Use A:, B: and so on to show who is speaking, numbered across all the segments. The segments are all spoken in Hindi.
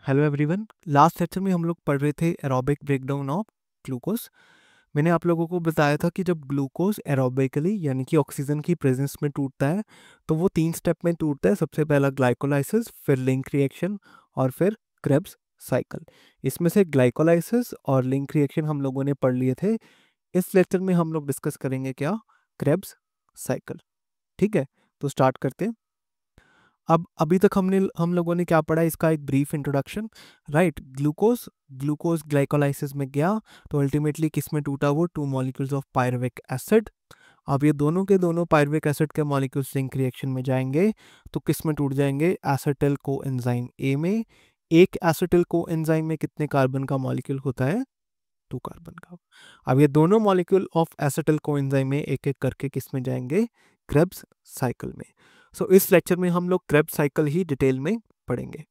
A: Hello everyone. लास्ट लेक्चर में हम लोग पढ़ रहे थे एरोबिक ब्रेकडाउन ऑफ ग्लूकोज। मैंने आप लोगों को बताया था कि जब ग्लूकोज एरोबिकली यानी कि ऑक्सीजन की प्रेजेंस में टूटता है तो वो 3 स्टेप में टूटता है। सबसे पहला ग्लाइकोलाइसिस, फिर लिंक रिएक्शन और फिर क्रेब्स साइकिल। इसमें से ग्लाइकोलाइसिस और लिंक रिएक्शन हम लोगों ने पढ़ लिए थे। इस लेक्चर में हम लोग डिस्कस करेंगे क्या, क्रेब्स साइकिल। ठीक है, तो स्टार्ट करते हैं। अब अभी तक हम लोगों ने क्या पढ़ा, इसका एक brief introduction. Right, glucose glucose glycolysis में गया तो अल्टीमेटली किस में टूटा, वो 2 मॉलिक्यूल्स ऑफ पायरुविक एसिड। अब ये दोनों के दोनों पायरुविक एसिड के मॉलिक्यूल्स जिंक रिएक्शन में जाएंगे तो किस में टूट जाएंगे, एसिटिल कोएंजाइम ए में। एक एसिटिल कोएंजाइम में कितने कार्बन का मॉलिक्यूल होता है, 2 कार्बन का। अब ये दोनों मॉलिक्यूल ऑफ एसिटिल कोएंजाइम में एक एक करके किस में जाएंगे, क्रेब्स साइकिल में। सो इस लेक्चर में हम लोग क्रेब्स साइकिल ही डिटेल में पढ़ेंगे।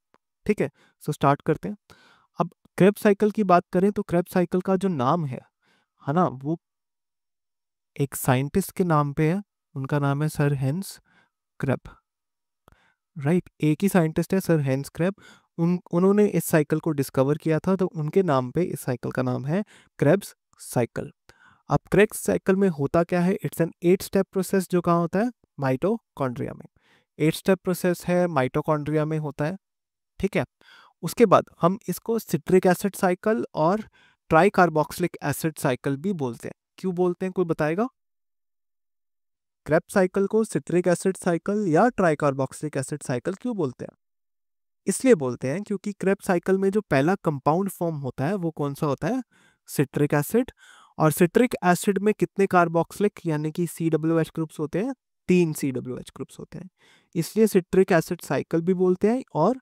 A: ठीक है, सो स्टार्ट करते हैं। अब क्रेब्स साइकिल की बात करें तो क्रेब्स साइकिल का जो नाम है ना, वो एक साइंटिस्ट के नाम पे है। उनका नाम है सर हेंस क्रेब। राइट, एक ही साइंटिस्ट है, सर हेंस क्रेब। उन्होंने इस साइकिल को डिस्कवर किया था, तो उनके नाम पे इस साइकिल का नाम है क्रेब्स साइकिल। अब क्रेब्स साइकिल में होता क्या है, इट्स एन 8 स्टेप प्रोसेस जो कहाँ होता है, माइटोकॉन्ड्रिया में। 8 स्टेप प्रोसेस है, माइटोकॉन्ड्रिया में होता है। ठीक है, उसके बाद हम इसको सिट्रिक एसिड साइकिल और ट्राई कार्बोक्सिलिक एसिड साइकिल भी बोलते हैं। क्यों बोलते हैं, कोई बताएगा? क्रेब्स साइकिल को सिट्रिक एसिड साइकिल या ट्राई कार्बोक्सिलिक एसिड साइकिल क्यों बोलते हैं? इसलिए बोलते हैं क्योंकि क्रेब्स साइकिल में जो पहला कंपाउंड फॉर्म होता है वो कौन सा होता है, सिट्रिक एसिड। और सिट्रिक एसिड में कितने कार्बोक्सिलिक यानी कि COOH ग्रुप्स होते हैं, 3 COOH ग्रुप्स होते हैं। इसलिए सिट्रिक एसिड साइकिल भी बोलते हैं और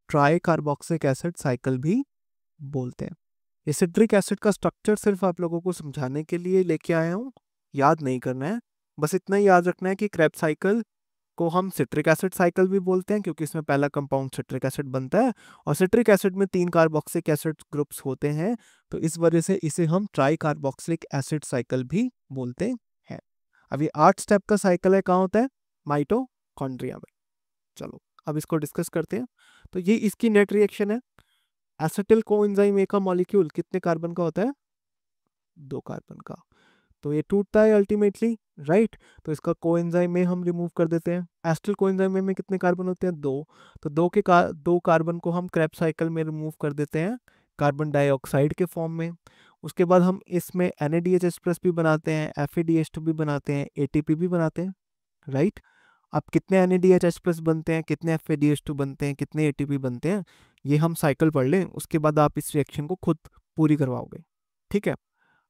A: ट्राई कार्बोक्सिलिक एसिड साइकिल भी बोलते हैं। ये सिट्रिक एसिड का स्ट्रक्चर सिर्फ आप लोगों को समझाने के लिए लेके आया हूँ, याद नहीं करना है। बस इतना ही याद रखना है कि क्रेब्स साइकिल को हम सिट्रिक एसिड साइकिल भी बोलते हैं क्योंकि इसमें पहला कंपाउंड सिट्रिक एसिड बनता है और सिट्रिक एसिड में 3 कार्बोक्सिलिक एसिड ग्रुप्स होते हैं, तो इस वजह से इसे हम ट्राई कार्बोक्सिलिक एसिड साइकिल भी बोलते हैं। अब ये 8 स्टेप का साइकिल है, कहाँ होता है, माइटोकॉन्ड्रिया में। चलो अब इसको डिस्कस करते हैं। तो ये इसकी नेट रिएक्शन है। एसिटिल कोएंजाइम ए का मॉलिक्यूल कितने कार्बन का होता है, 2 कार्बन का। तो ये टूटता है अल्टीमेटली। राइट, तो इसका कोएंजाइम में हम रिमूव कर देते हैं। एसिटिल कोएंजाइम में कितने कार्बन होते हैं, 2। तो 2 कार्बन को हम क्रेब्स साइकिल में रिमूव कर देते हैं कार्बन डाइऑक्साइड के फॉर्म में। उसके बाद हम इसमें NADH+ भी बनाते हैं, FADH2 भी बनाते हैं, ATP भी बनाते हैं। राइट, अब कितने NADH+ बनते हैं, कितने FADH2 बनते हैं, कितने ATP बनते हैं, ये हम साइकिल पढ़ लें, उसके बाद आप इस रिएक्शन को खुद पूरी करवाओगे। ठीक है,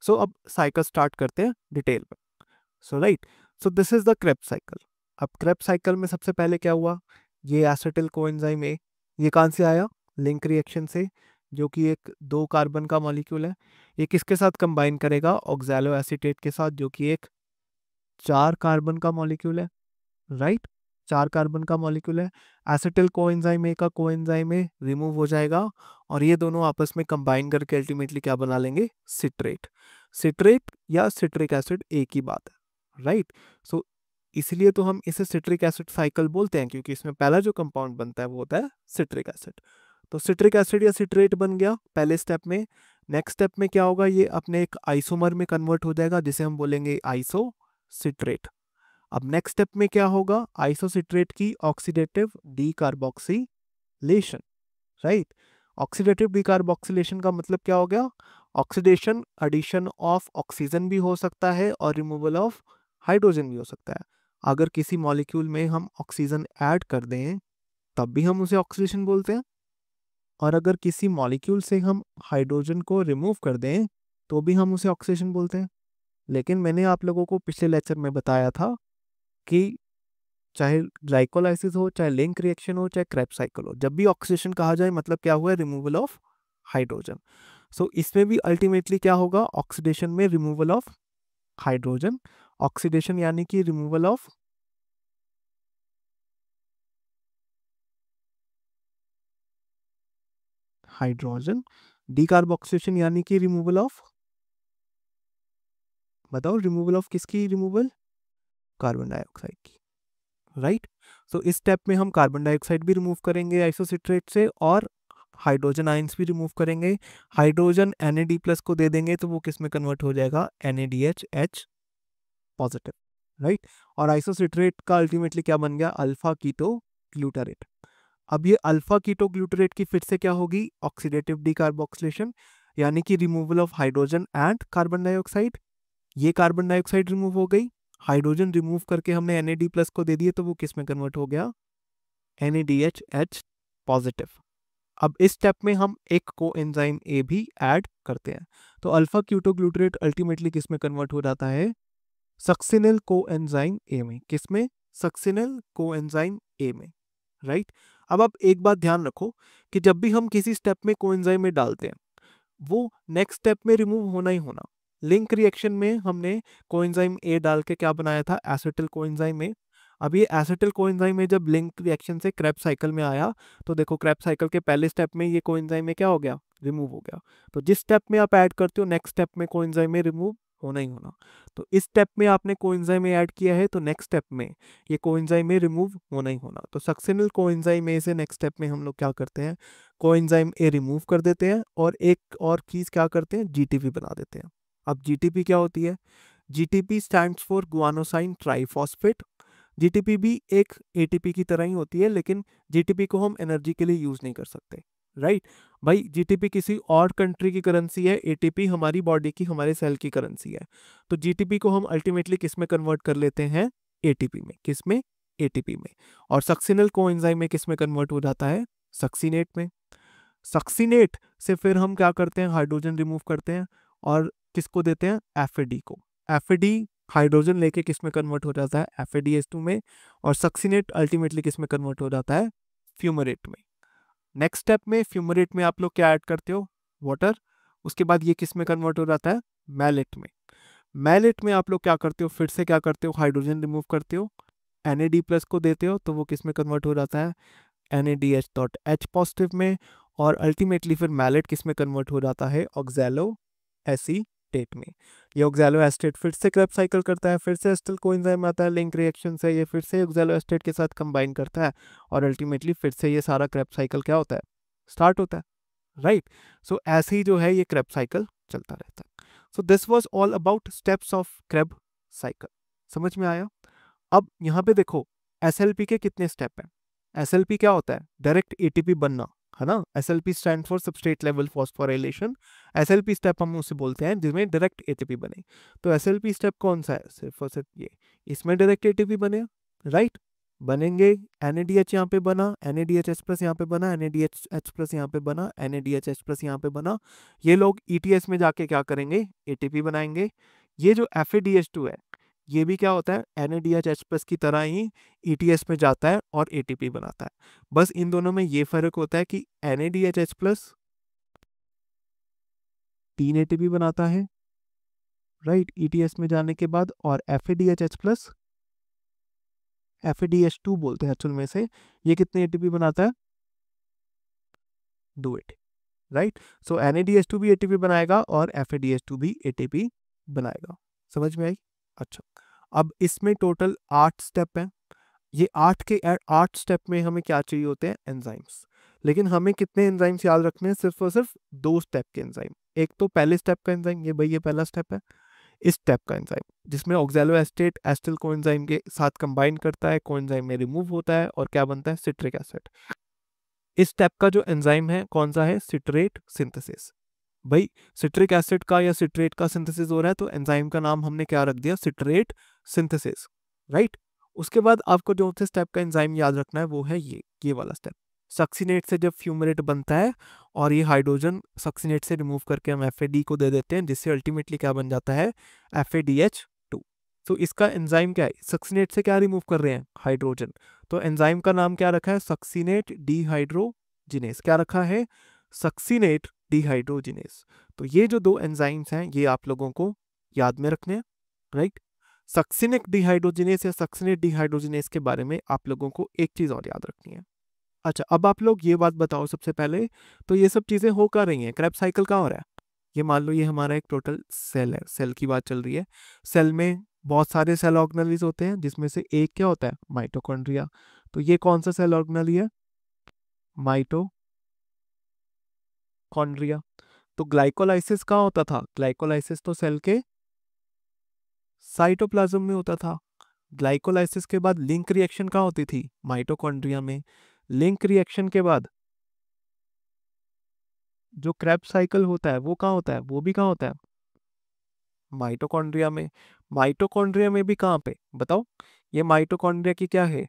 A: सो अब साइकिल स्टार्ट करते हैं डिटेल में। So right, so this is the Krebs cycle. अब क्रेब्स साइकिल में सबसे पहले क्या हुआ, ये एसिटिल कोएंजाइम ए, ये कहाँ से आया, लिंक रिएक्शन से, जो कि एक 2 कार्बन का मॉलिक्यूल है। ये किसके साथ कंबाइन करेगा, ऑक्सैलो एसीटेट के साथ, जो कि एक 4 कार्बन का मॉलिक्यूल है। राइट, 4 कार्बन का मॉलिक्यूल है। एसिटिल कोएंजाइम ए का कोएंजाइम ए रिमूव हो जाएगा और ये दोनों आपस में कंबाइन करके अल्टीमेटली क्या बना लेंगे, सिट्रेट। सिट्रेट या सिट्रिक एसिड एक ही बात है। राइट, सो इसलिए तो हम इसे सिट्रिक एसिड साइकिल बोलते हैं क्योंकि इसमें पहला जो कंपाउंड बनता है वो होता है सिट्रिक एसिड। तो सिट्रिक एसिड या सिट्रेट बन गया पहले स्टेप में। नेक्स्ट स्टेप में क्या होगा, ये अपने एक आइसोमर में कन्वर्ट हो जाएगा जिसे हम बोलेंगे आइसो सिट्रेट। अब नेक्स्ट स्टेप में क्या होगा, आइसोसिट्रेट की oxidative decarboxylation. Right, oxidative decarboxylation का मतलब क्या हो गया, ऑक्सीडेशन, एडिशन ऑफ ऑक्सीजन भी हो सकता है और रिमूवल ऑफ हाइड्रोजन भी हो सकता है। अगर किसी मॉलिक्यूल में हम ऑक्सीजन ऐड कर दें तब भी हम उसे ऑक्सीडेशन बोलते हैं, और अगर किसी मॉलिक्यूल से हम हाइड्रोजन को रिमूव कर दें तो भी हम उसे ऑक्सीडेशन बोलते हैं। लेकिन मैंने आप लोगों को पिछले लेक्चर में बताया था कि चाहे ग्लाइकोलाइसिस हो, चाहे लिंक रिएक्शन हो, चाहे क्रेब्स साइकिल हो, जब भी ऑक्सीडेशन कहा जाए मतलब क्या हुआ है, रिमूवल ऑफ हाइड्रोजन। सो इसमें भी अल्टीमेटली क्या होगा, ऑक्सीडेशन में रिमूवल ऑफ हाइड्रोजन। ऑक्सीडेशन यानी कि रिमूवल ऑफ हाइड्रोजन, डीकार्बोक्सिलेशन यानी कि रिमूवल ऑफ, बताओ रिमूवल ऑफ किसकी, रिमूवल कार्बन डाइऑक्साइड की। राइट, सो इस स्टेप में हम कार्बन डाइऑक्साइड भी रिमूव करेंगे आइसोसिट्रेट से और हाइड्रोजन आयंस भी रिमूव करेंगे, हाइड्रोजन Na+ को दे देंगे तो वो किस में कन्वर्ट हो जाएगा, NaDH पॉजिटिव, राइट। और आइसोसिट्रेट का अल्टीमेटली क्या बन गया, अल्फा कीटो ग्लूटारेट। अब ये अल्फा कीटो ग्लूटारेट की फिर से क्या होगी, ऑक्सीडेटिव डीकार्बोक्सिलेशन, यानी कि removal of hydrogen and carbon dioxide. ये कार्बन डाइऑक्साइड रिमूव हो गई, हाइड्रोजन रिमूव करके हमने Na+ को दे दिए तो वो किस में कन्वर्ट हो गया, NaDH पॉजिटिव। अब इस स्टेप में हम एक कोएंजाइम ए भी ऐड करते हैं, तो अल्फा क्यूटोग्लूटारेट अल्टीमेटली किस में कन्वर्ट हो जाता है, सक्सिनिल कोएंजाइम ए में। किस में, सक्सिनिल कोएंजाइम ए में, राइट। अब आप एक बात ध्यान रखो कि जब भी हम किसी स्टेप में कोएंजाइम में डालते हैं वो नेक्स्ट स्टेप में रिमूव होना ही होना। लिंक रिएक्शन में हमने कोएंजाइम ए डाल के क्या बनाया था, एसिटिल कोएंजाइम ए। अब ये एसिटिल कोएंजाइम में जब लिंक रिएक्शन से क्रेब्स साइकिल में आया तो देखो क्रेब्स साइकिल के पहले स्टेप में ये कोएंजाइम में क्या हो गया, रिमूव हो गया। तो जिस स्टेप में आप ऐड करते हो नेक्स्ट स्टेप में कोएंजाइम में रिमूव होना ही होना। तो इस स्टेप में आपने कोएंजाइम में ऐड किया है तो नेक्स्ट स्टेप में ये कोएंजाइम में रिमूव होना ही होना। तो सक्सिनल कोएंजाइम ए से नेक्स्ट स्टेप में हम लोग क्या करते हैं, कोएंजाइम ए रिमूव कर देते हैं और एक और चीज क्या करते हैं, जीटीपी बना देते हैं। अब जीटीपी क्या होती है, GTP stands for गुआनोसाइन triphosphate. GTP भी एक एटीपी की तरह ही होती है, लेकिन जीटीपी को हम एनर्जी के लिए यूज नहीं कर सकते, राइट। भाई जीटीपी किसी और कंट्री की करेंसी है, एटीपी हमारी बॉडी की, हमारे सेल की करेंसी है। तो जीटीपी को हम अल्टीमेटली किस में कन्वर्ट कर लेते हैं, एटीपी में। किस में, एटीपी में। और सक्सिनल कोएंजाइम में किस में कन्वर्ट हो जाता है, सक्सीनेट में। सक्सीनेट से फिर हम क्या करते हैं, हाइड्रोजन रिमूव करते हैं और किसको देते हैं, एफएडी को। एफएडी हाइड्रोजन लेके किस में कन्वर्ट हो जाता है, FADH2 में। और सक्सीनेट अल्टीमेटली किस में कन्वर्ट हो जाता है, फ्यूमरेट में। नेक्स्ट स्टेप में फ्यूमरेट में आप लोग क्या ऐड करते हो, वाटर। उसके बाद ये किस में कन्वर्ट हो जाता है, मैलेट में। मैलेट में आप लोग क्या करते हो, फिर से क्या करते हो, हाइड्रोजन रिमूव करते हो, NAD+ को देते हो तो वो किस में कन्वर्ट हो जाता है, NADH.H पॉजिटिव में। और अल्टीमेटली फिर मैलेट किस में कन्वर्ट हो जाता है, ऑक्सैलो एसीटेट में। ये ऑक्सैलो एसीटेट फिर से क्रेब्स साइकिल करता है, फिर से एसिटिल कोएंजाइम आता है लिंक रिएक्शन से, ये फिर से ऑक्सैलो एसीटेट के साथ कंबाइन करता है और अल्टीमेटली फिर से ये सारा क्रेब्स साइकिल क्या होता है, स्टार्ट होता है, राइट। सो ऐसे ही जो है ये क्रेब्स साइकिल चलता रहता है। So this was all about steps of Krebs cycle. समझ में आया। अब यहाँ पे देखो SLP के कितने स्टेप हैं। SLP क्या होता है, डायरेक्ट ATP बनना, है ना। SLP stand for substrate level phosphorylation. SLP step हम उसे बोलते हैं जिसमें डायरेक्ट ATP बने। तो SLP स्टेप कौन सा है, सिर्फ और सिर्फ ये, इसमें डायरेक्ट ATP बने, राइट। बनेंगे, NADH यहाँ पे बना, NADHH+ यहाँ पे बना, NADHH+ यहाँ पे बना, NADHH+ यहाँ पे बना। ये लोग ETS में जाके क्या करेंगे, ATP बनाएंगे। ये जो FADH2 है ये भी क्या होता है, NADHH+ की तरह ही ETS में जाता है और ATP बनाता है। बस इन दोनों में ये फर्क होता है कि NADHH+ 3 ATP बनाता है, राइट, ETS में जाने के बाद। और FADHH+, FADH2 बोलते हैं एक्चुअल में से, ये कितने ATP बनाता है, 2 ATP, राइट। सो NADH2 भी ATP बनाएगा और FADH2 भी ATP बनाएगा। समझ में आई। अच्छा, अब इसमें टोटल 8 स्टेप हैं। ये 8 स्टेप में हमें क्या चाहिए होते हैं, एंजाइम्स। लेकिन हमें कितने एंजाइम्स याद रखने हैं, सिर्फ और सिर्फ 2 स्टेप के एंजाइम। एक तो पहले स्टेप का एंजाइम, ये भाई ये पहला स्टेप है, इस स्टेप का एंजाइम जिसमें ऑक्सैलो एसीटेट एसिटिल कोएंजाइम के साथ कंबाइन करता है, कोएंजाइम में रिमूव होता है और क्या बनता है, सिट्रिक एसिड। इस स्टेप का जो एंजाइम है कौन सा है, सिट्रेट सिंथेसिस। भाई सिट्रिक एसिड का या सिट्रेट का सिंथेसिस हो रहा है तो एंजाइम का नाम हमने क्या रख दिया, सिट्रेट सिंथेसिस, राइट। उसके बाद आपको जो से स्टेप का एंजाइम याद रखना है वो है ये वाला स्टेप। सक्सीनेट से जब फ्यूमरेट बनता है और ये हाइड्रोजन सक्सीनेट से रिमूव करके हम FAD को दे देते हैं, जिससे अल्टीमेटली क्या बन जाता है, FADH2। तो इसका एंजाइम क्या है, सक्सीनेट से क्या रिमूव कर रहे हैं, हाइड्रोजन। तो एंजाइम का नाम क्या रखा है, सक्सीनेट डिहाइड्रोजिनेस। क्या रखा है, सक्सीनेट डिहाइड्रोजिनेस। तो ये जो 2 एंजाइम्स हैं ये आप लोगों को याद में रखने हैं, राइट। सक्सिनिक डिहाइड्रोजिनेस या सक्सिनेट डिहाइड्रोजिनेस के बारे में आप लोगों को एक चीज और याद रखनी है। अच्छा, अब आप लोग ये बात बताओ सबसे पहले, तो ये सब चीजें हो कर रही हैं, क्रेब्स साइकिल कहाँ हो रहा है। ये मान लो ये हमारा एक टोटल सेल है, सेल की बात चल रही है। सेल में बहुत सारे सेल ऑर्गेनेलिज होते हैं जिसमें से एक क्या होता है, माइटोकॉन्ड्रिया। तो ये कौन सा सेल ऑर्गेनेली है, माइटोकॉन्ड्रिया। तो ग्लाइकोलाइसिस कहाँ होता था? ग्लाइकोलाइसिस तो सेल के साइटोप्लाज्म में होता था। ग्लाइकोलाइसिस के बाद लिंक रिएक्शन कहाँ होती थी? माइटोकॉन्ड्रिया में। लिंक रिएक्शन के बाद जो क्रेब्स साइकिल होता है वो कहाँ होता है? वो भी कहाँ होता है? माइटोकॉन्ड्रिया में। माइटोकॉन्ड्रिया में भी कहाँ पे बताओ? ये माइटोकॉन्ड्रिया की क्या है?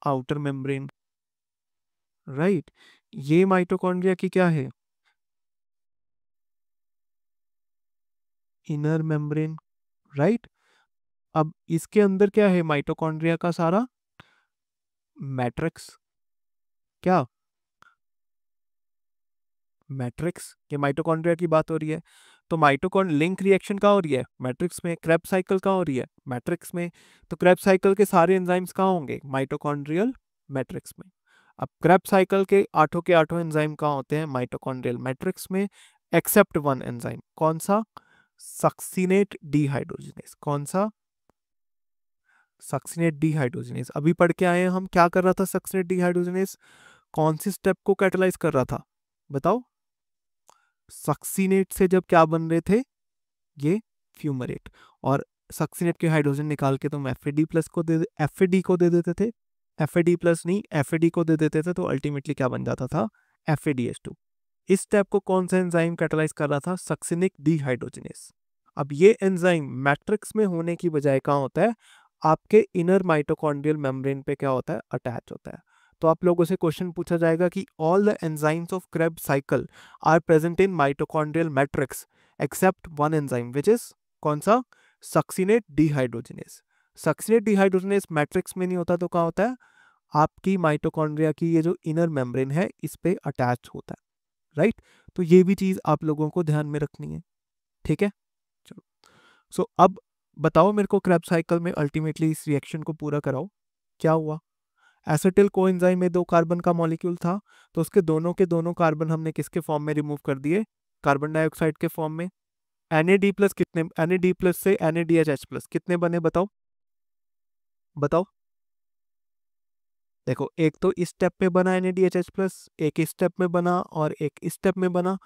A: Outer membrane, right. ये माइटोकॉन्ड्रिया की क्या है? Inner membrane, right. अब इसके अंदर क्या है माइटोकॉन्ड्रिया का सारा? मैट्रिक्स। क्या? मैट्रिक्स। ये माइटोकॉन्ड्रिया की बात हो रही है। तो माइटोकॉन लिंक रिएक्शन कहाँ हो रही है? मैट्रिक्स में। क्रेब्स साइकिल कहाँ हो रही है? मैट्रिक्स में। तो क्रेब्स साइकिल के सारे एंजाइम्स कहाँ होंगे? माइटोकॉन्ड्रियल मैट्रिक्स में। अब क्रेब्स साइकिल के आठों एंजाइम कहाँ होते हैं? माइटोकॉन्ड्रियल मैट्रिक्स में, एक्सेप्ट वन एंजाइम। कौन सा? Succinate dehydrogenase. कौन सा? Succinate dehydrogenase. अभी पढ़ के आए हैं हम, क्या कर रहा था सक्सिनेट डिहाइड्रोजिनेस? कौन सी स्टेप को कैटालाइज कर रहा था बताओ? सक्सिनेट से जब क्या बन रहे थे? ये फ्यूमरेट। और सक्सिनेट के हाइड्रोजन निकाल के तुम एफ को दे देते थे। एफ नहीं, एफ को दे देते थे, तो अल्टीमेटली क्या बन जाता था? FADH2। इस स्टेप को कौन सा एंजाइम कैटालाइज कर रहा था? Succinic dehydrogenase. अब ये एंजाइम मैट्रिक्स में होने की बजाय कहाँ होता है? आपके इनर माइटोकॉन्ड्रियल मेम्ब्रेन पे क्या होता है? अटैच होता है। तो आप लोगों से क्वेश्चन पूछा जाएगा कि all the enzymes of Krebs cycle are present in mitochondrial matrix except one enzyme which is कौन सा? Succinate dehydrogenase. Succinate dehydrogenase matrix में नहीं होता तो कहाँ होता है? आपकी माइटोकॉन्ड्रिया की ये जो इनर मेम्ब्रेन है इस पे अटैच होता है, राइट। तो ये भी चीज आप लोगों को ध्यान में रखनी है, ठीक है। चलो, सो अब बताओ मेरे को, क्रेब्स साइकिल में अल्टीमेटली इस रिएक्शन को पूरा कराओ। क्या हुआ? एसिटिल कोएंजाइम में 2 कार्बन का मॉलिक्यूल था, तो उसके दोनों के दोनों कार्बन हमने किसके फॉर्म में रिमूव कर दिए? कार्बन डाइऑक्साइड के फॉर्म में। NAD+ कितने, NAD+ से NADH+ कितने बने बताओ? बताओ। देखो, एक तो इस स्टेप में बना NADH+, एक इस स्टेप में बना और एक इस स्टेप में बना।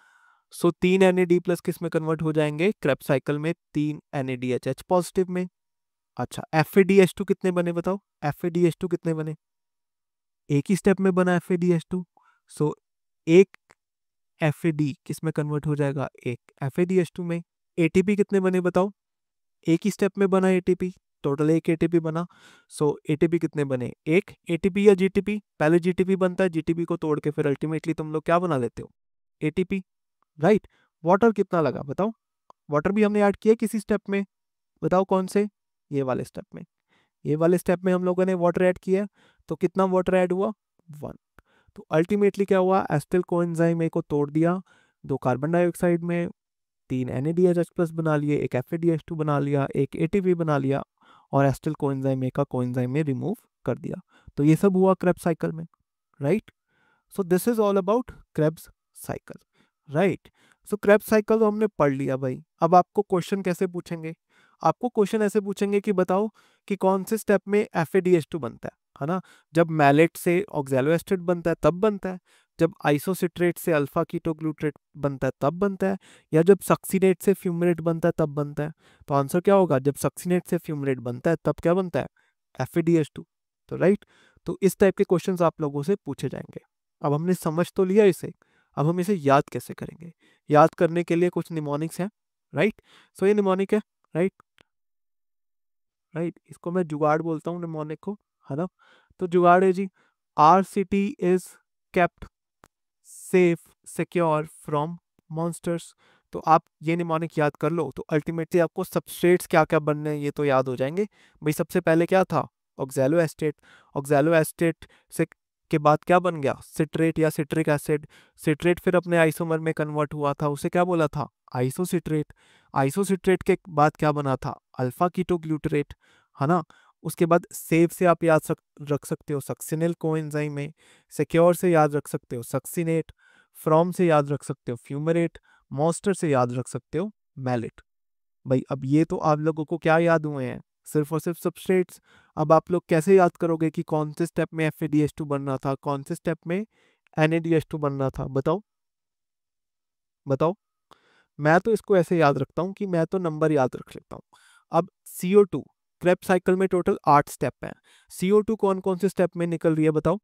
A: सो 3 NAD+ किस में कन्वर्ट हो जाएंगे? क्रेब्स साइकिल में 3 NADH पॉजिटिव में। अच्छा, FADH2 कितने बने बताओ? FADH2 कितने बने? एक ही स्टेप में बना FADH2। सो एक FAD किस में कन्वर्ट हो जाएगा? एक FADH2 में। ATP कितने बने बताओ? एक ही स्टेप में बना ATP, टोटल एक ATP बना। सो ATP कितने बने? एक ATP या GTP? पहले GTP बनता है, GTP को तोड़ के फिर अल्टीमेटली तुम लोग क्या बना लेते हो? ATP, right. वाटर कितना लगा बताओ? वाटर भी हमने ऐड किया किसी स्टेप में, बताओ कौन से? ये वाले स्टेप में। ये वाले स्टेप में हम लोगों ने वाटर ऐड किया, तो कितना वाटर ऐड हुआ? 1। तो अल्टीमेटली क्या हुआ? एसिटिल कोएंजाइम ए को तोड़ दिया, 2 कार्बन डाइऑक्साइड में, 3 NADH+ बना लिए, एक FADH2 बना लिया, एक ATP बना लिया, और एसिटिल कोएंजाइम ए का कोएंजाइम में रिमूव कर दिया। तो ये सब हुआ क्रेब्स साइकिल में, right. So this is all about Krebs cycle, right. So Krebs cycle तो हमने पढ़ लिया भाई। अब आपको क्वेश्चन कैसे पूछेंगे? आपको क्वेश्चन ऐसे पूछेंगे कि बताओ कि कौन से स्टेप में FADH2 बनता है ना? जब मैलेट से ऑक्सैलोएस्टेट बनता है तब बनता है, जब आइसोसिट्रेट से अल्फा कीटोग्लूट्रेट बनता है तब बनता है, या जब सक्सिनेट से फ्यूमरेट बनता है तब बनता है? तो आंसर क्या होगा? जब सक्सिनेट से फ्यूमरेट बनता है तब क्या बनता है? FADH2। तो राइट, तो इस टाइप के क्वेश्चंस आप लोगों से पूछे जाएंगे। अब हमने समझ तो लिया इसे, अब हम इसे याद कैसे करेंगे? याद करने के लिए कुछ निमोनिक्स हैं, राइट। सो ये निमोनिक है, राइट। राइट, इसको मैं जुगाड़ बोलता हूँ निमोनिक को, है ना। तो जुगाड़ है जी, RCT is kept safe secure from monsters. तो आप ये निमोनिक याद कर लो, तो अल्टीमेटली आपको सबस्ट्रेट्स क्या क्या बनने हैं ये तो याद हो जाएंगे भाई। सबसे पहले क्या था? Oxalo estate. ऑक्सैलो एस्टेट से के बाद क्या बन गया? सिट्रेट या सिट्रिक एसिड। सिट्रेट फिर अपने आइसोमर में कन्वर्ट हुआ था, उसे क्या बोला था? आइसोसिट्रेट। आइसोसिट्रेट के बाद क्या बना था? अल्फा कीटोग्लूटरेट, है ना। उसके बाद सेफ से आप याद रख सकते हो सक्सिनिल कोएंजाइम में, सिक्योर से याद रख सकते हो सक्सिनेट, फ्रॉम से याद रख सकते हो फ्यूमरेट, मॉन्स्टर से याद रख सकते हो मैलेट। भाई अब ये तो आप लोगों को क्या याद हुए हैं? सिर्फ और सिर्फ सबस्ट्रेट्स। अब आप लोग कैसे याद करोगे कि कौन से स्टेप में FADH2 बनना था, कौन से स्टेप में NADH2 बनना था? बताओ। बताओ। मैं तो इसको ऐसे याद रखता हूँ कि मैं तो नंबर याद रख लेता हूँ। अब CO2 क्रेब्स साइकिल में टोटल 8 स्टेप हैं। CO2 कौन कौन से स्टेप में निकल रही है बताओ।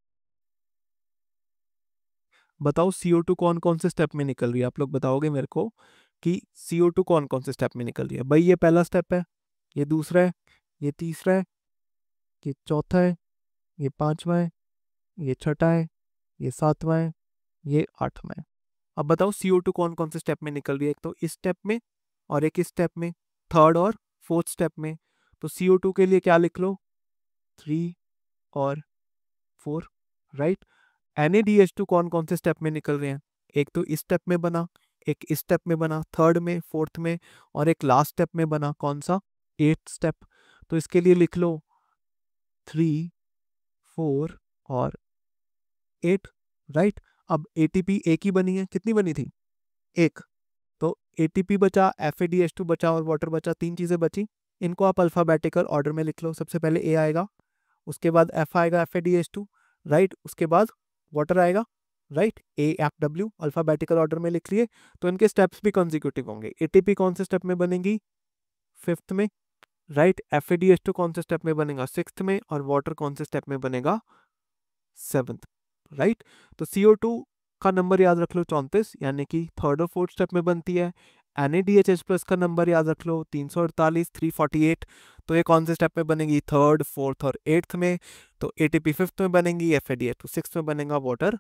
A: बताओ CO2 कौन कौन से स्टेप में निकल रही है, आप लोग बताओगे मेरे को कि CO2 कौन कौन से स्टेप में निकल रही है। भाई ये पहला स्टेप है, ये दूसरा है, ये तीसरा है, ये चौथा है, ये पांचवा है, ये छठा है, ये सातवां है, ये आठवां है। अब बताओ CO2 कौन कौन से स्टेप में निकल रही है, एक तो इस स्टेप में और एक इस स्टेप में, थर्ड और फोर्थ स्टेप में। तो CO2 के लिए क्या लिख लो, 3 और 4, राइट। NaDH2 कौन कौन से स्टेप में निकल रहे हैं, एक तो इस स्टेप में बना, एक इस स्टेप में बना, थर्ड में, फोर्थ में, और एक लास्ट स्टेप में बना, कौन सा, 8th स्टेप। तो इसके लिए लिख लो 3, 4 और 8, राइट। अब ATP एक ही बनी है, कितनी बनी थी, एक। तो ATP बचा, FADH2 बचा और वाटर बचा, 3 चीजें बची। इनको आप अल्फाबेटिकल ऑर्डर में लिख लो। सबसे पहले A आएगा, उसके बाद F आएगा FADH2, राइट, उसके बाद वाटर आएगा, राइट, AFW अल्फाबेटिकल ऑर्डर में लिख लिए। तो इनके स्टेप्स भी कंसेक्यूटिव होंगे। ATP कौन से स्टेप में बनेगी, 5th में, राइट। FADH2 कौन से स्टेप में बनेगा, 6th में, और वाटर कौन से स्टेप में बनेगा, 7th, राइट। तो CO2 का नंबर याद रख लो 34, यानी कि थर्ड और फोर्थ स्टेप में बनती है। NaDHH प्लस का नंबर याद रख लो 348, 348। तो ये कौन से स्टेप में बनेगी, थर्ड, फोर्थ और 8th में। तो ATP 5th में बनेगी, FADH2 6th में बनेगा, वाटर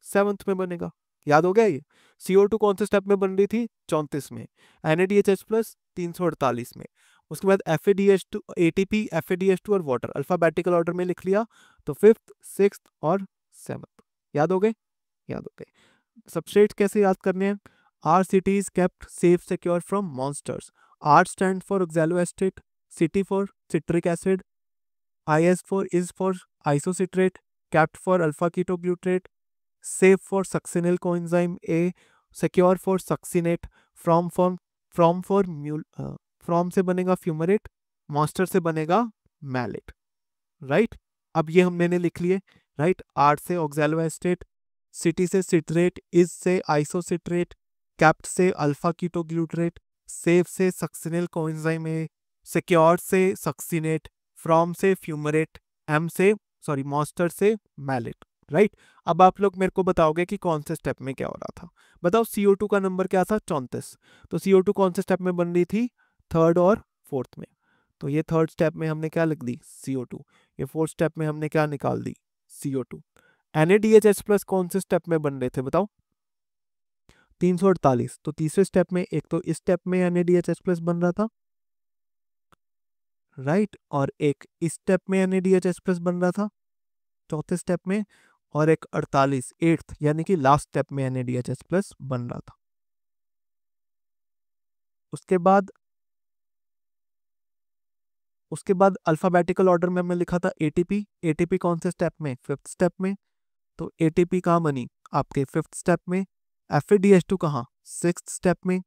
A: 7th में बनेगा। याद हो गया ये। CO2 कौन से स्टेप में बन रही थी, 34 में। NaDHH प्लस 348 में। उसके बाद FADH2, ATP, FADH2 और वाटर अल्फाबेटिकल ऑर्डर में लिख लिया। तो 5th, 6th और 7th याद हो गए, याद हो गए। सबस्ट्रेट कैसे याद करने हैं, our city is kept safe secure from monsters. Our stand for oxaloacetate, city for citric acid, IS for is for isocitrate, kept for alpha ketoglutarate, safe for succinyl coenzyme A, secure for succinate, from for from for mule from से बनेगा फ्यूमरेट, मॉन्स्टर से बनेगा मैलेट, राइट। अब ये मैंने लिख लिए, राइट। आर से ऑक्सैलोएस्टेट, सिटी से सिट्रेट, इज से आइसोसिट्रेट, कैप्ट से अल्फा कीटोग्लूट्रेट, सेफ से सक्सिनिल कोएंजाइम ए, सिक्योर से सक्सिनेट, फ्रॉम से फ्यूमरेट, एम से सॉरी मॉन्स्टर से मैलेट, राइट। अब आप लोग मेरे को बताओगे कि कौन से स्टेप में क्या हो रहा था। बताओ CO2 का नंबर क्या था, 34। तो CO2 कौन से स्टेप में बन रही थी, थर्ड और फोर्थ में। तो ये थर्ड स्टेप में हमने क्या लिख दी, CO2। ये फोर्थ स्टेप में हमने क्या निकाल दी, CO2। NaDHH प्लस कौन से स्टेप में बन रहे थे बताओ, 348। तो तीसरे स्टेप में, एक तो इस स्टेप में NaDHH प्लस बन रहा था, राइट, और एक इस स्टेप में NaDHH प्लस बन रहा था चौथे स्टेप में, और एक 48 8th यानी कि लास्ट स्टेप में NaDHH प्लस बन रहा था। उसके बाद अल्फाबेटिकल ऑर्डर में हमने लिखा था ATP। ATP कौन से स्टेप में, 5th स्टेप में। तो ATP कहाँ बनी, आपके 5th स्टेप में। FADH2 कहाँ, 6th स्टेप में।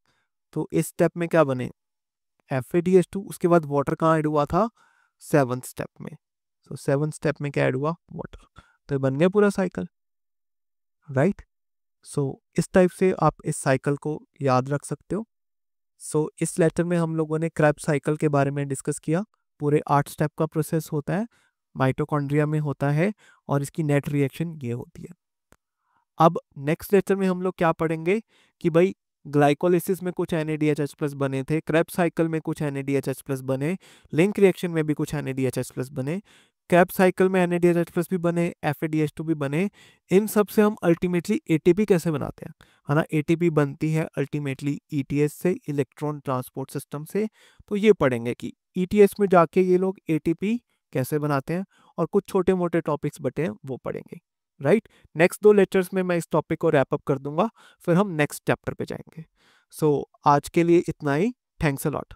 A: तो इस स्टेप में क्या बने, FADH2। उसके बाद वाटर कहाँ ऐड हुआ था, 7th स्टेप में। तो 7th स्टेप में क्या ऐड हुआ, वाटर। तो ये बन गया पूरा साइकिल, राइट। सो इस टाइप से आप इस साइकिल को याद रख सकते हो। सो इस लेक्चर में हम लोगों ने क्रेब्स साइकिल के बारे में डिस्कस किया। पूरे 8 स्टेप का प्रोसेस होता है, माइटोकॉन्ड्रिया में होता है, और इसकी नेट रिएक्शन ये होती है। अब नेक्स्ट लेक्चर में हम लोग क्या पढ़ेंगे कि भाई ग्लाइकोलिसिस में कुछ NaDHH प्लस बने थे, क्रेब्स साइकिल में कुछ NaDHH प्लस बने, लिंक रिएक्शन में भी कुछ NaDHH प्लस बने, क्रेब्स साइकिल में NaDHH प्लस भी बने, FADH2 भी बने। इन सब से हम अल्टीमेटली ATP कैसे बनाते हैं, है ना। ATP बनती है अल्टीमेटली ETS से, इलेक्ट्रॉन ट्रांसपोर्ट सिस्टम से। तो ये पढ़ेंगे कि ETS में जाके ये लोग ATP कैसे बनाते हैं, और कुछ छोटे मोटे टॉपिक्स बटे हैं वो पढ़ेंगे, राइट। नेक्स्ट 2 लेक्चर्स में मैं इस टॉपिक को रैप अप कर दूंगा, फिर हम नेक्स्ट चैप्टर पे जाएंगे। सो आज के लिए इतना ही, थैंक्स अ लॉट।